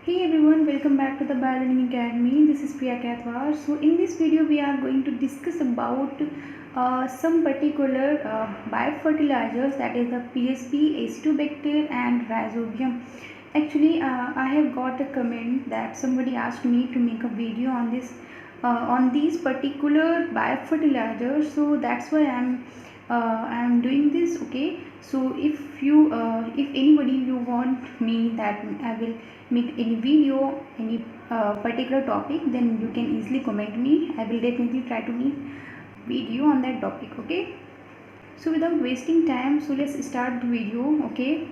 Hey everyone, welcome back to the Biolearning Academy. This is Priya Kathwar. So in this video we are going to discuss about some particular biofertilizers, that is the PSB, Acetobacter and Rhizobium. Actually I have got a comment that somebody asked me to make a video on this on these particular biofertilizers, so that's why I am doing this. Okay, so if anybody you want me that I will make any video any particular topic, then you can easily comment me. I will definitely try to make video on that topic. Okay, so without wasting time, so let's start the video. Okay,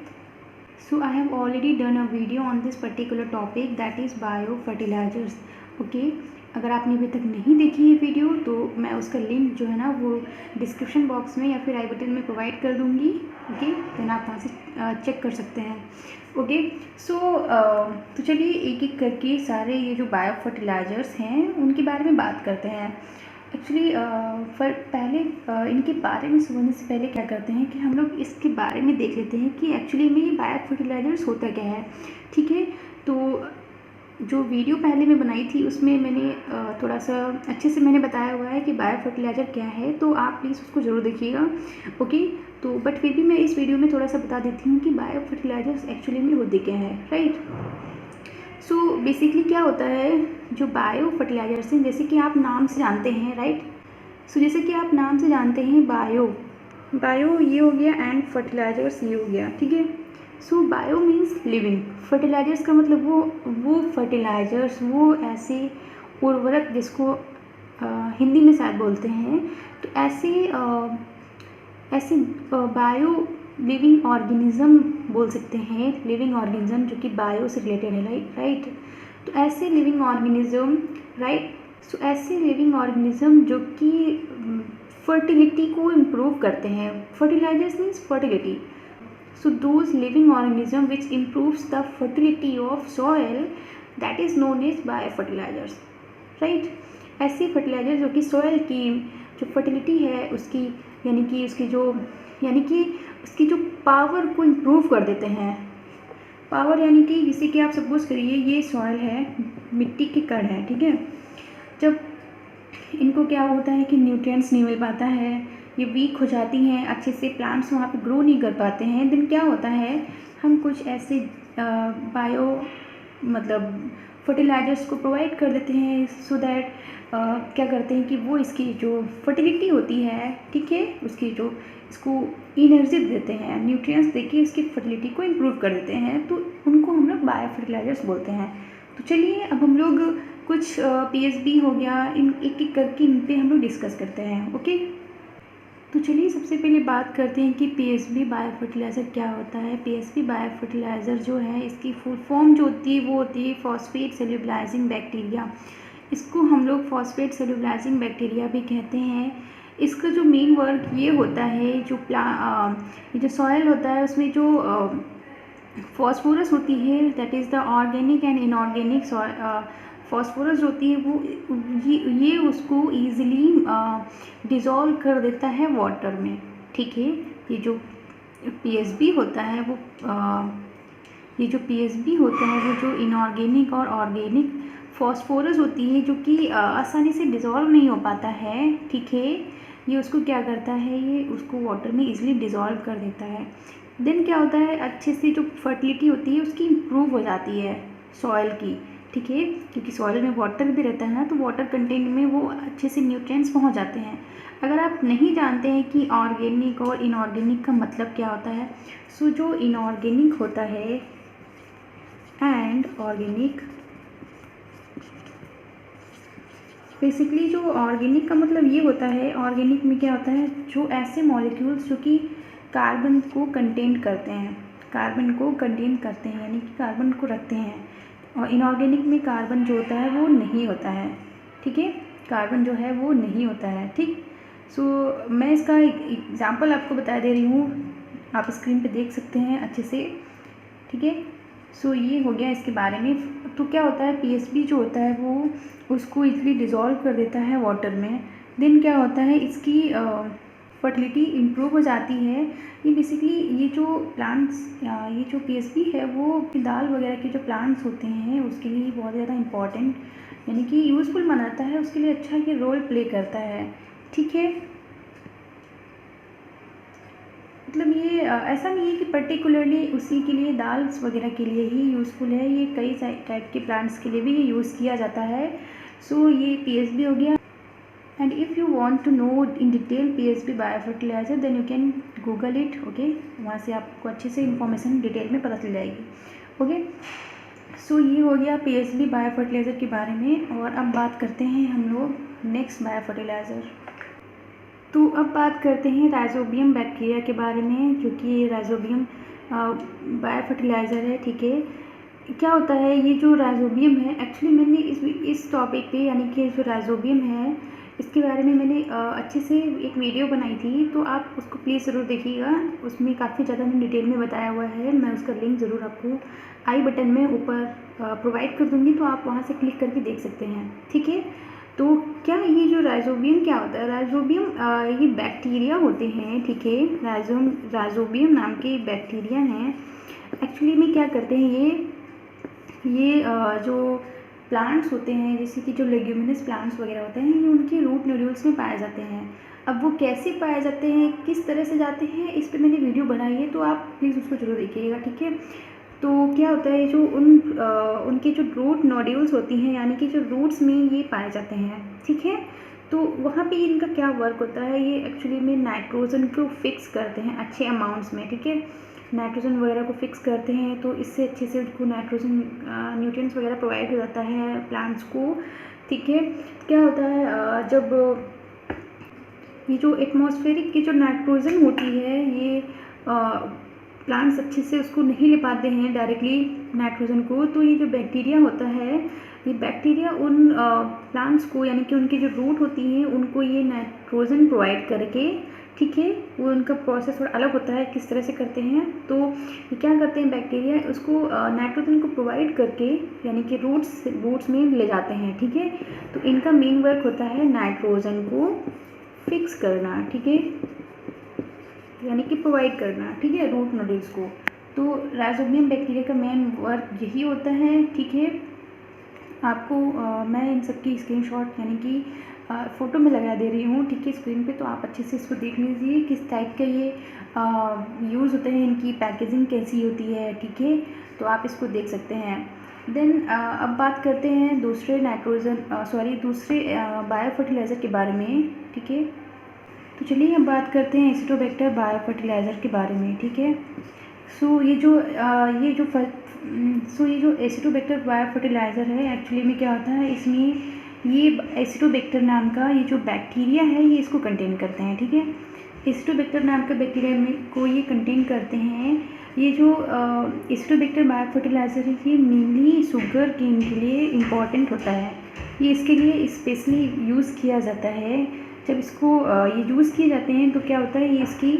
so I have already done a video on this particular topic, that is biofertilizers. Okay, अगर आपने अभी तक नहीं देखी है video तो मैं उसका लिंक जो है ना वो डिस्क्रिप्शन बॉक्स में या फिर आई बटन में प्रोवाइड कर दूँगी. ओके, देन आप वहाँ से चेक कर सकते हैं. ओके, सो तो चलिए एक एक करके सारे ये जो बायोफर्टिलाइजर्स हैं उनके बारे में बात करते हैं. एक्चुअली पहले इनके बारे में समझने से पहले क्या करते हैं कि हम लोग इसके बारे में देख लेते हैं कि एक्चुअली में ये बायोफर्टिलाइजर्स होता क्या है. ठीक है, तो जो वीडियो पहले मैं बनाई थी उसमें मैंने थोड़ा सा अच्छे से मैंने बताया हुआ है कि बायोफर्टिलाइजर क्या है, तो आप प्लीज़ उसको ज़रूर देखिएगा. ओके, तो बट फिर भी मैं इस वीडियो में थोड़ा सा बता देती हूँ कि बायोफर्टिलाइजर्स एक्चुअली में होते क्या है. राइट, सो बेसिकली क्या होता है जो बायोफर्टिलाइजर्स हैं, जैसे कि आप नाम से जानते हैं. राइट, सो जैसे कि आप नाम से जानते हैं बायो ये हो गया एंड फर्टिलाइजर्स ये हो गया. ठीक है, सो बायो मीन्स लिविंग, फर्टिलाइजर्स का मतलब वो फर्टिलाइजर्स, वो ऐसे उर्वरक जिसको हिंदी में शायद बोलते हैं, तो ऐसे बायो लिविंग ऑर्गेनिज्म बोल सकते हैं. लिविंग ऑर्गेनिज्म जो कि बायो से रिलेटेड है. राइट, तो ऐसे लिविंग ऑर्गेनिज्म. राइट, सो ऐसे लिविंग ऑर्गेनिज्म जो कि फर्टिलिटी को इम्प्रूव करते हैं. Fertilizers means fertility. So those living organism which improves the fertility of soil, that is known as biofertilizers. Right, ऐसे फर्टिलाइजर जो कि सॉइल की जो फर्टिलिटी है उसकी यानी कि उसकी जो पावर को इम्प्रूव कर देते हैं. पावर यानी कि जैसे कि आप सपोज करिए ये सॉइल है, मिट्टी के कण है. ठीक है, जब इनको क्या होता है कि न्यूट्रिएंट्स नहीं मिल पाता है, ये वीक हो जाती हैं, अच्छे से प्लांट्स वहाँ पे ग्रो नहीं कर पाते हैं, देन क्या होता है हम कुछ ऐसे बायो फर्टिलाइजर्स को प्रोवाइड कर देते हैं, सो दैट क्या करते हैं कि वो इसकी जो फर्टिलिटी होती है, ठीक है, उसकी जो इसको एनर्जी देते हैं, न्यूट्रिएंट्स देके इसकी फर्टिलिटी को इम्प्रूव कर देते हैं, तो उनको हम लोग बायो फर्टिलाइजर्स बोलते हैं. तो चलिए अब हम लोग कुछ पीएसबी हो गया, इन एक एक करके इन पे हम लोग डिस्कस करते हैं. ओके, तो चलिए सबसे पहले बात करते हैं कि पीएसबी बायोफर्टिलाइज़र क्या होता है. पीएसबी बायोफर्टिलाइज़र जो है इसकी फुल फॉर्म जो होती है वो होती है फॉस्फेट सेल्यूलाइजिंग बैक्टीरिया. इसको हम लोग फॉस्फेट सेल्यूलाइजिंग बैक्टीरिया भी कहते हैं. इसका जो मेन वर्क ये होता है, जो सॉयल होता है उसमें जो फॉस्फोरस होती है, that is the organic and inorganic phosphorus होती है, वो ये उसको ईज़िली डिज़ोल्व कर देता है वाटर में. ठीक है, ये जो पीएसबी होता है वो जो इनऑर्गेनिक और ऑर्गेनिक फॉस्फोरस होती है जो कि आसानी से डिज़ोल्व नहीं हो पाता है. ठीक है, ये उसको क्या करता है, ये उसको वाटर में ईज़िली डिज़ोल्व कर देता है. देन क्या होता है, अच्छे से जो फर्टिलिटी होती है उसकी इम्प्रूव हो जाती है सॉइल की. ठीक है, क्योंकि सॉइल में वाटर भी रहता है ना, तो वाटर कंटेंट में वो अच्छे से न्यूट्रिएंट्स पहुंच जाते हैं. अगर आप नहीं जानते हैं कि ऑर्गेनिक और इनऑर्गेनिक का मतलब क्या होता है, सो जो इनऑर्गेनिक होता है एंड ऑर्गेनिक, बेसिकली जो ऑर्गेनिक का मतलब ये होता है, ऑर्गेनिक में क्या होता है, जो ऐसे मॉलिक्यूल्स जो कि कार्बन को कंटेन करते हैं यानी कि कार्बन को रखते हैं. और इनऑर्गेनिक में कार्बन जो होता है वो नहीं होता है. ठीक है, कार्बन जो है वो नहीं होता है. ठीक, सो मैं इसका एग्जांपल आपको बता दे रही हूँ, आप स्क्रीन पे देख सकते हैं अच्छे से. ठीक है, सो ये हो गया इसके बारे में. तो क्या होता है, पीएसबी जो होता है वो उसको इजीली डिज़ोल्व कर देता है वाटर में. देन क्या होता है, इसकी फर्टिलिटी इम्प्रूव हो जाती है। ये बेसिकली ये जो प्लांट्स ये जो पीएसपी है वो दाल वगैरह के जो प्लांट्स होते हैं उसके लिए बहुत ज़्यादा इम्पॉर्टेंट यानी कि यूज़फुल बनाता है, उसके लिए अच्छा ये रोल प्ले करता है। ठीक है, मतलब ये ऐसा नहीं है कि पर्टिकुलरली उसी के लिए दाल्स वगैरह के लिए ही यूज़फुल है, ये कई टाइप के प्लांट्स के लिए भी ये यूज़ किया जाता है। सो ये पीएसबी हो गया। And if you want to know in detail PSB bio fertilizer then you can Google it. Okay, वहाँ से आपको अच्छे से इन्फॉर्मेशन डिटेल में पता चल जाएगी। ओके, सो ये हो गया पीएसबी बायो फर्टिलाइज़र के बारे में। और अब बात करते हैं हम लोग नेक्स्ट बायो फर्टिलाइज़र। तो अब बात करते हैं राइजोबियम बैक्टीरिया के बारे में, जो कि ये राइजोबियम बायो फर्टिलाइज़र है। ठीक है, क्या होता है ये जो राइजोबियम है, एक्चुअली मैंने इस टॉपिक पे यानी कि जो राइजोबियम है इसके बारे में मैंने अच्छे से एक वीडियो बनाई थी, तो आप उसको प्लीज़ ज़रूर देखिएगा। उसमें काफ़ी ज़्यादा मैंने डिटेल में बताया हुआ है। मैं उसका लिंक ज़रूर आपको आई बटन में ऊपर प्रोवाइड कर दूँगी, तो आप वहाँ से क्लिक करके देख सकते हैं। ठीक है, तो क्या ये जो राइजोबियम क्या होता है, राइजोबियम ये बैक्टीरिया होते हैं। ठीक है, राइजोबियम नाम के बैक्टीरिया हैं। एक्चुअली में क्या करते हैं ये जो प्लांट्स होते हैं, जैसे कि जो लेग्यूमिनस प्लांट्स वगैरह होते हैं, ये उनके रूट नोड्यूल्स में पाए जाते हैं। अब वो कैसे पाए जाते हैं, किस तरह से जाते हैं, इस पर मैंने वीडियो बनाई है, तो आप प्लीज़ उसको जरूर देखिएगा। ठीक है, तो क्या होता है जो उनके जो रूट नोड्यूल्स होती हैं यानी कि जो रूट्स में ये पाए जाते हैं। ठीक है, तो वहाँ पे इनका क्या वर्क होता है, ये एक्चुअली में नाइट्रोजन को फिक्स करते हैं अच्छे अमाउंट्स में। ठीक है, नाइट्रोजन वगैरह को फिक्स करते हैं, तो इससे अच्छे से उनको नाइट्रोजन न्यूट्रिएंट्स वगैरह प्रोवाइड हो जाता है प्लांट्स को। ठीक है, क्या होता है जब ये जो एटमॉस्फेरिक की जो नाइट्रोजन होती है, ये प्लांट्स अच्छे से उसको नहीं ले पाते हैं डायरेक्टली नाइट्रोजन को, तो ये जो बैक्टीरिया होता है, ये बैक्टीरिया उन प्लांट्स को यानी कि उनकी जो रूट होती हैं उनको ये नाइट्रोजन प्रोवाइड करके, ठीक है, वो उनका प्रोसेस थोड़ा अलग होता है, किस तरह से करते हैं, तो ये क्या करते हैं बैक्टीरिया उसको नाइट्रोजन को प्रोवाइड करके यानी कि रूट्स में ले जाते हैं। ठीक है, तो इनका मेन वर्क होता है नाइट्रोजन को फिक्स करना। ठीक है, यानी कि प्रोवाइड करना। ठीक है, रूट नोड्यूल्स को। तो राइजोबियम बैक्टीरिया का मेन वर्क यही होता है। ठीक है, आपको मैं इन सब की स्क्रीनशॉट यानी कि फ़ोटो में लगा दे रही हूँ। ठीक है, स्क्रीन पे, तो आप अच्छे से इसको देख लीजिए किस टाइप का ये यूज़ होते हैं, इनकी पैकेजिंग कैसी होती है। ठीक है, तो आप इसको देख सकते हैं। देन अब बात करते हैं दूसरे बायो फर्टिलाइज़र के बारे में। ठीक है, तो चलिए अब बात करते हैं एसिटोबैक्टर बायो फर्टिलाइज़र के बारे में। ठीक है, सो ये जो एसिटोबैक्टर बायो फर्टिलाइज़र है, एक्चुअली में क्या होता है, इसमें ये एसिटोबैक्टर नाम का ये जो बैक्टीरिया है ये इसको कंटेन करते हैं। ठीक है, एसिटोबैक्टर नाम का बैक्टीरिया को ये कंटेन करते हैं। ये जो एसिटोबैक्टर बायो फर्टिलाइज़र है ये मेनली शुगर केन के लिए इम्पॉर्टेंट होता है। ये इसके लिए स्पेशली यूज़ किया जाता है। जब इसको ये यूज़ किए जाते हैं तो क्या होता है, ये इसकी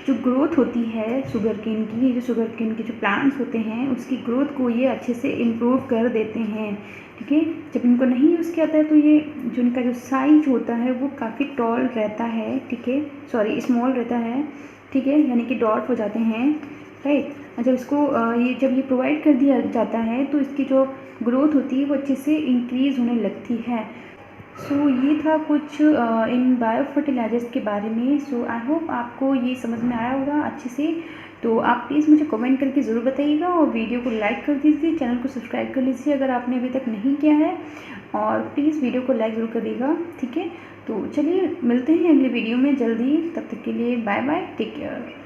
जो ग्रोथ होती है शुगर केन की, ये जो शुगर केन के जो प्लांट्स होते हैं उसकी ग्रोथ को ये अच्छे से इम्प्रूव कर देते हैं। ठीक है, जब इनको नहीं यूज़ किया जाता है तो ये जो इनका जो साइज होता है वो काफ़ी टॉल रहता है। ठीक है, स्मॉल रहता है। ठीक है, यानी कि डॉट हो जाते हैं, राइट। जब इसको जब ये प्रोवाइड कर दिया जाता है तो इसकी जो ग्रोथ होती है वो अच्छे से इंक्रीज़ होने लगती है। सो ये था कुछ इन बायो फर्टिलाइजर्स के बारे में। सो आई होप आपको ये समझ में आया होगा अच्छे से। तो आप प्लीज़ मुझे कमेंट करके ज़रूर बताइएगा और वीडियो को लाइक कर दीजिए, चैनल को सब्सक्राइब कर लीजिए अगर आपने अभी तक नहीं किया है, और प्लीज़ वीडियो को लाइक ज़रूर करिएगा। ठीक है, तो चलिए मिलते हैं अगले वीडियो में जल्दी, तब तक के लिए बाय बाय, टेक केयर।